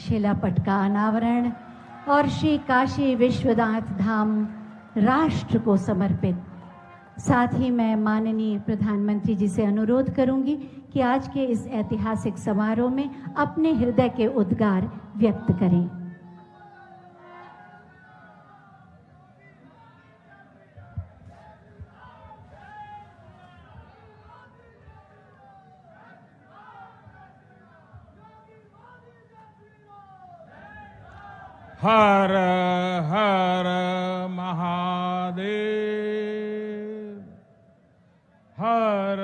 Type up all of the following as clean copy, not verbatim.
शिलापट का अनावरण और श्री काशी विश्वनाथ धाम राष्ट्र को समर्पित। साथ ही मैं माननीय प्रधानमंत्री जी से अनुरोध करूंगी कि आज के इस ऐतिहासिक समारोह में अपने हृदय के उद्गार व्यक्त करें। हर हर महादेव, हर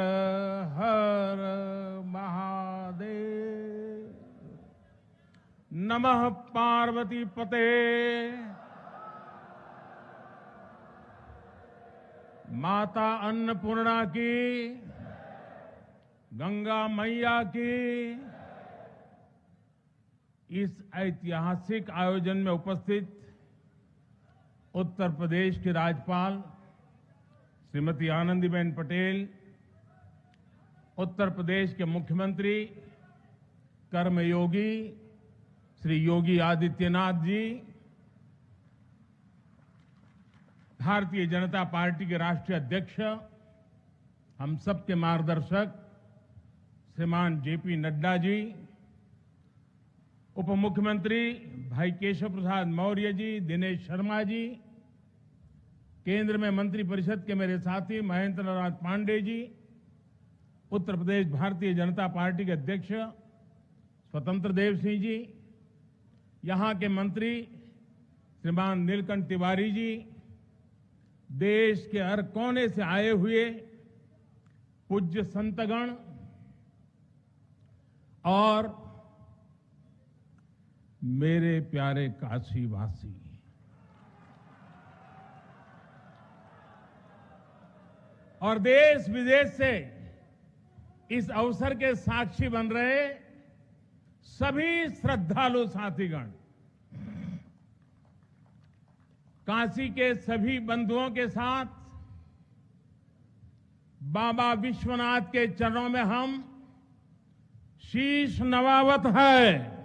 हर महादेव। नमः पार्वती पते। माता अन्नपूर्णा की, गंगा मैया की। इस ऐतिहासिक आयोजन में उपस्थित उत्तर प्रदेश की राज्यपाल श्रीमती आनंदीबेन पटेल, उत्तर प्रदेश के मुख्यमंत्री कर्मयोगी श्री योगी आदित्यनाथ जी, भारतीय जनता पार्टी के राष्ट्रीय अध्यक्ष, हम सबके मार्गदर्शक श्रीमान जेपी नड्डा जी, उप मुख्यमंत्री भाई केशव प्रसाद मौर्य जी, दिनेश शर्मा जी, केंद्र में मंत्रिपरिषद के मेरे साथी महेंद्र नाथ पांडे जी, उत्तर प्रदेश भारतीय जनता पार्टी के अध्यक्ष स्वतंत्र देव सिंह जी, यहां के मंत्री श्रीमान नीलकंठ तिवारी जी, देश के हर कोने से आए हुए पूज्य संतगण और मेरे प्यारे काशीवासी, और देश विदेश से इस अवसर के साक्षी बन रहे सभी श्रद्धालु साथीगण, काशी के सभी बंधुओं के साथ बाबा विश्वनाथ के चरणों में हम शीश नवावत है।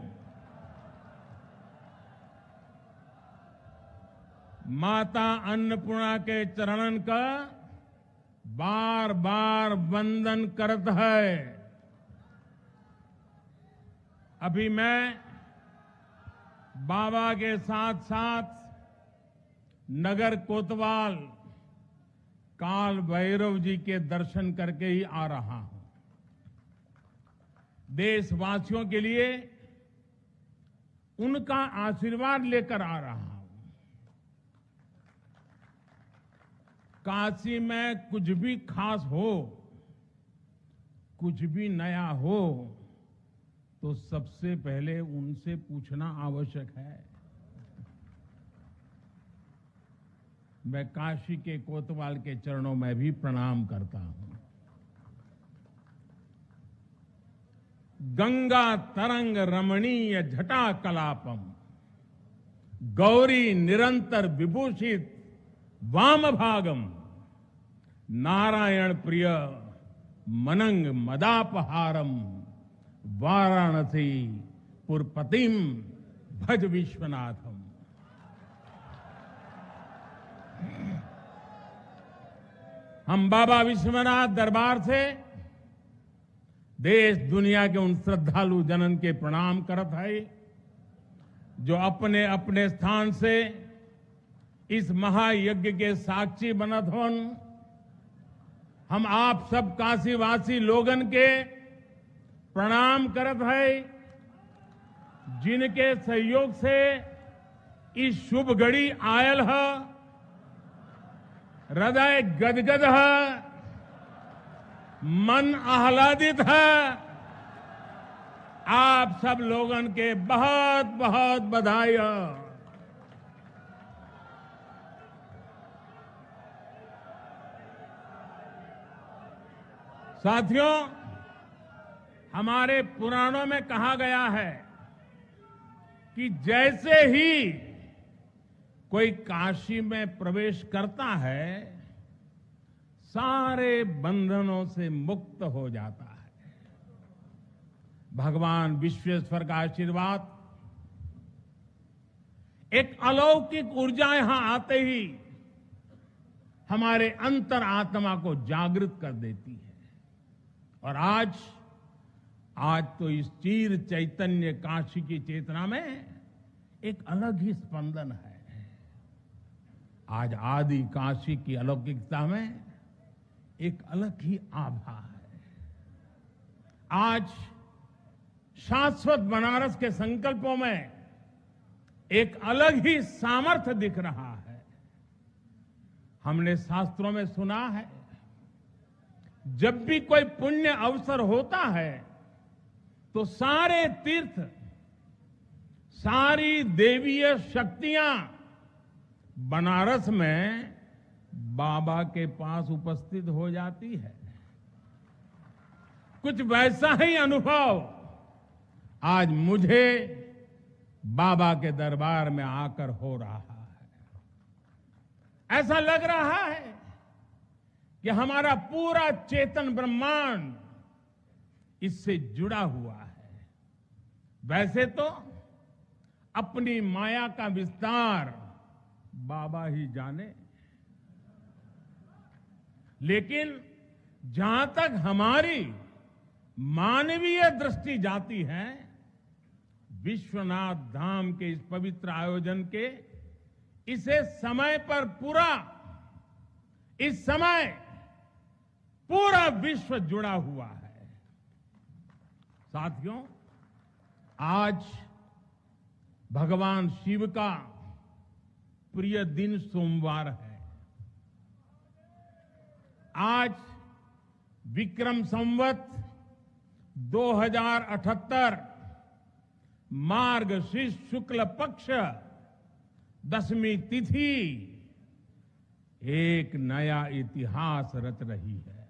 माता अन्नपूर्णा के चरणन का बार बार वंदन करत है। अभी मैं बाबा के साथ साथ नगर कोतवाल काल भैरव जी के दर्शन करके ही आ रहा हूं। देशवासियों के लिए उनका आशीर्वाद लेकर आ रहा हूं। काशी में कुछ भी खास हो, कुछ भी नया हो, तो सबसे पहले उनसे पूछना आवश्यक है। मैं काशी के कोतवाल के चरणों में भी प्रणाम करता हूं। गंगा तरंग रमणीय जटा कलापम, गौरी निरंतर विभूषित वाम भागम, नारायण प्रिय मनंग मदापहारम, वाराणसी पुरपतिम भज विश्वनाथम। हम बाबा विश्वनाथ दरबार से देश दुनिया के उन श्रद्धालु जनन के प्रणाम करत है जो अपने अपने स्थान से इस महायज्ञ के साक्षी बनत होन। हम आप सब काशीवासी लोगन के प्रणाम करत है जिनके सहयोग से इस शुभ घड़ी आयल है। हृदय गदगद है, मन आह्लादित है। आप सब लोगन के बहुत बहुत बधाई। साथियों, हमारे पुराणों में कहा गया है कि जैसे ही कोई काशी में प्रवेश करता है, सारे बंधनों से मुक्त हो जाता है। भगवान विश्वेश्वर का आशीर्वाद एक अलौकिक ऊर्जा यहां आते ही हमारे अंतर आत्मा को जागृत कर देती है। और आज तो इस चीर चैतन्य काशी की चेतना में एक अलग ही स्पंदन है। आज आदि काशी की अलौकिकता में एक अलग ही आभा है। आज शाश्वत बनारस के संकल्पों में एक अलग ही सामर्थ्य दिख रहा है। हमने शास्त्रों में सुना है, जब भी कोई पुण्य अवसर होता है तो सारे तीर्थ, सारी देवीय शक्तियां बनारस में बाबा के पास उपस्थित हो जाती है। कुछ वैसा ही अनुभव आज मुझे बाबा के दरबार में आकर हो रहा है। ऐसा लग रहा है कि हमारा पूरा चेतन ब्रह्मांड इससे जुड़ा हुआ है। वैसे तो अपनी माया का विस्तार बाबा ही जाने, लेकिन जहां तक हमारी मानवीय दृष्टि जाती है, विश्वनाथ धाम के इस पवित्र आयोजन के इसे समय पर इस समय पूरा विश्व जुड़ा हुआ है। साथियों, आज भगवान शिव का प्रिय दिन सोमवार है। आज विक्रम संवत 2078 मार्गशीर्ष शुक्ल पक्ष 10वीं तिथि एक नया इतिहास रच रही है।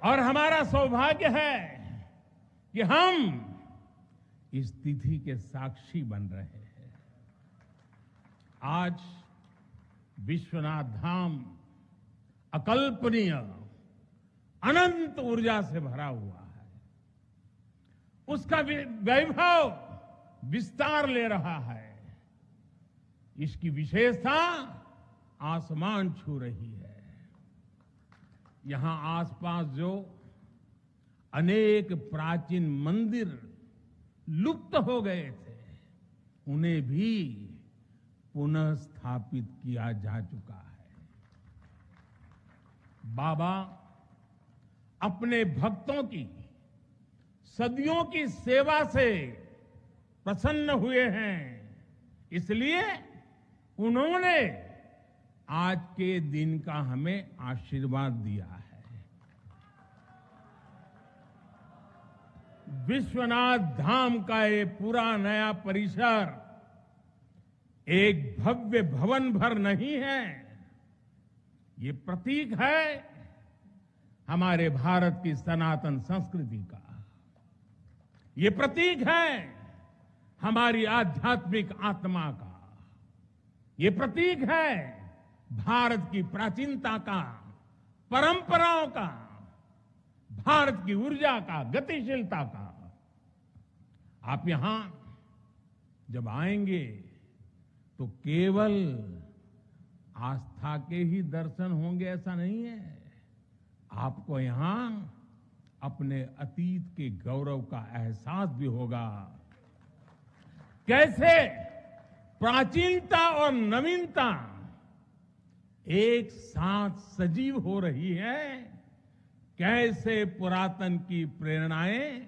और हमारा सौभाग्य है कि हम इस तिथि के साक्षी बन रहे हैं। आज विश्वनाथ धाम अकल्पनीय अनंत ऊर्जा से भरा हुआ है। उसका वैभव विस्तार ले रहा है। इसकी विशेषता आसमान छू रही है। यहां आसपास जो अनेक प्राचीन मंदिर लुप्त हो गए थे, उन्हें भी पुनः स्थापित किया जा चुका है। बाबा अपने भक्तों की सदियों की सेवा से प्रसन्न हुए हैं, इसलिए उन्होंने आज के दिन का हमें आशीर्वाद दिया है। विश्वनाथ धाम का ये पूरा नया परिसर एक भव्य भवन भर नहीं है, ये प्रतीक है हमारे भारत की सनातन संस्कृति का। ये प्रतीक है हमारी आध्यात्मिक आत्मा का। ये प्रतीक है भारत की प्राचीनता का, परंपराओं का, भारत की ऊर्जा का, गतिशीलता का। आप यहां जब आएंगे तो केवल आस्था के ही दर्शन होंगे ऐसा नहीं है। आपको यहां अपने अतीत के गौरव का एहसास भी होगा। कैसे प्राचीनता और नवीनता एक साथ सजीव हो रही है, कैसे पुरातन की प्रेरणाएं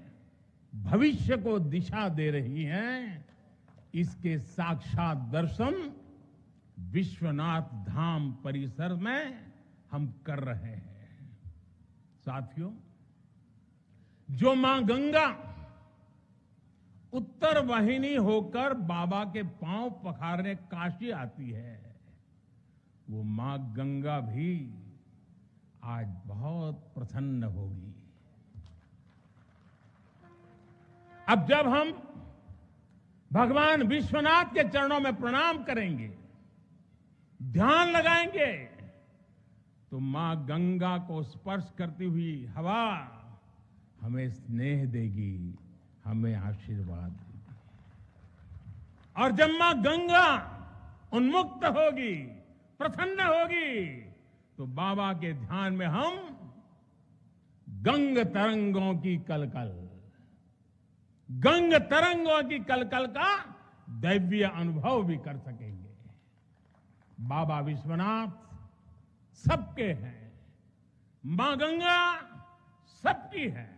भविष्य को दिशा दे रही हैं, इसके साक्षात दर्शन विश्वनाथ धाम परिसर में हम कर रहे हैं। साथियों, जो मां गंगा उत्तर वाहिनी होकर बाबा के पांव पखारने काशी आती है, वो मां गंगा भी आज बहुत प्रसन्न होगी। अब जब हम भगवान विश्वनाथ के चरणों में प्रणाम करेंगे, ध्यान लगाएंगे, तो मां गंगा को स्पर्श करती हुई हवा हमें स्नेह देगी, हमें आशीर्वाद देगी। और जब मां गंगा उन्मुक्त होगी, प्रसन्न होगी, तो बाबा के ध्यान में हम गंग तरंगों की कलकल, गंग तरंगों की कलकल का दैवीय अनुभव भी कर सकेंगे। बाबा विश्वनाथ सबके हैं, मां गंगा सबकी है।